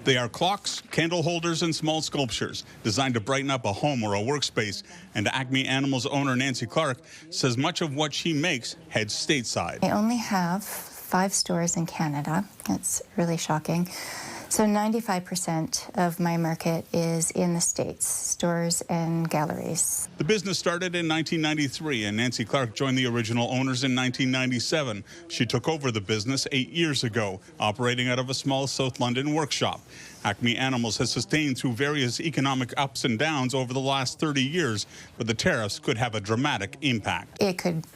They are clocks, candle holders, and small sculptures designed to brighten up a home or a workspace. And Acme Animals owner Nancy Clark says much of what she makes heads stateside. I only have 5 stores in Canada. It's really shocking. So 95% of my market is in the States, stores and galleries. The business started in 1993, and Nancy Clark joined the original owners in 1997. She took over the business 8 years ago, operating out of a small South London workshop. Acme Animals has sustained through various economic ups and downs over the last 30 years, but the tariffs could have a dramatic impact. It could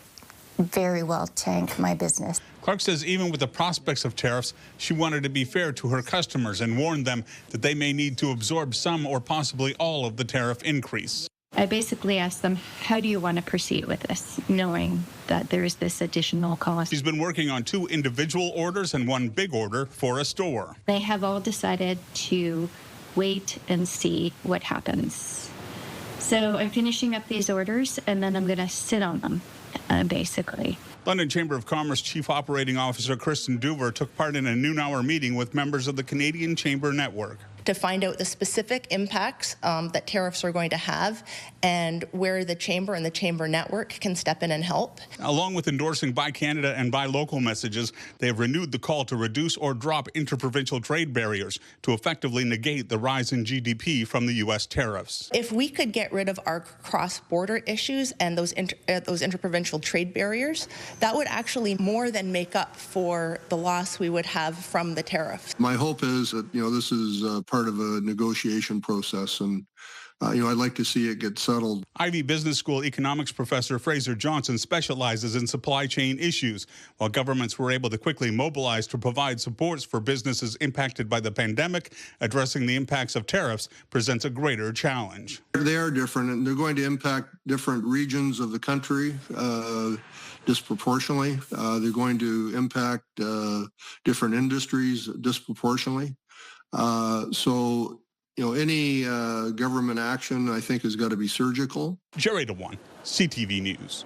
very well tank my business. Clark says even with the prospects of tariffs, she wanted to be fair to her customers and warned them that they may need to absorb some or possibly all of the tariff increase. I basically asked them, how do you want to proceed with this, knowing that there is this additional cost? She's been working on 2 individual orders and 1 big order for a store. They have all decided to wait and see what happens. So I'm finishing up these orders, and then I'm going to sit on them, basically. London Chamber of Commerce Chief Operating Officer Kristen Duver took part in a noon-hour meeting with members of the Canadian Chamber Network to find out the specific impacts that tariffs are going to have and where the Chamber and the Chamber Network can step in and help. Along with endorsing Buy Canada and Buy Local messages, they have renewed the call to reduce or drop interprovincial trade barriers to effectively negate the rise in GDP from the U.S. tariffs. If we could get rid of our cross-border issues and those interprovincial trade barriers, that would actually more than make up for the loss we would have from the tariffs. My hope is that, this is part of a negotiation process, and I'd like to see it get settled. Ivy Business School economics professor Fraser Johnson specializes in supply chain issues. While governments were able to quickly mobilize to provide supports for businesses impacted by the pandemic, addressing the impacts of tariffs presents a greater challenge. They are different, and they're going to impact different regions of the country disproportionately. They're going to impact different industries disproportionately. So any government action, I think, has got to be surgical. Gerry, Dewan, CTV News.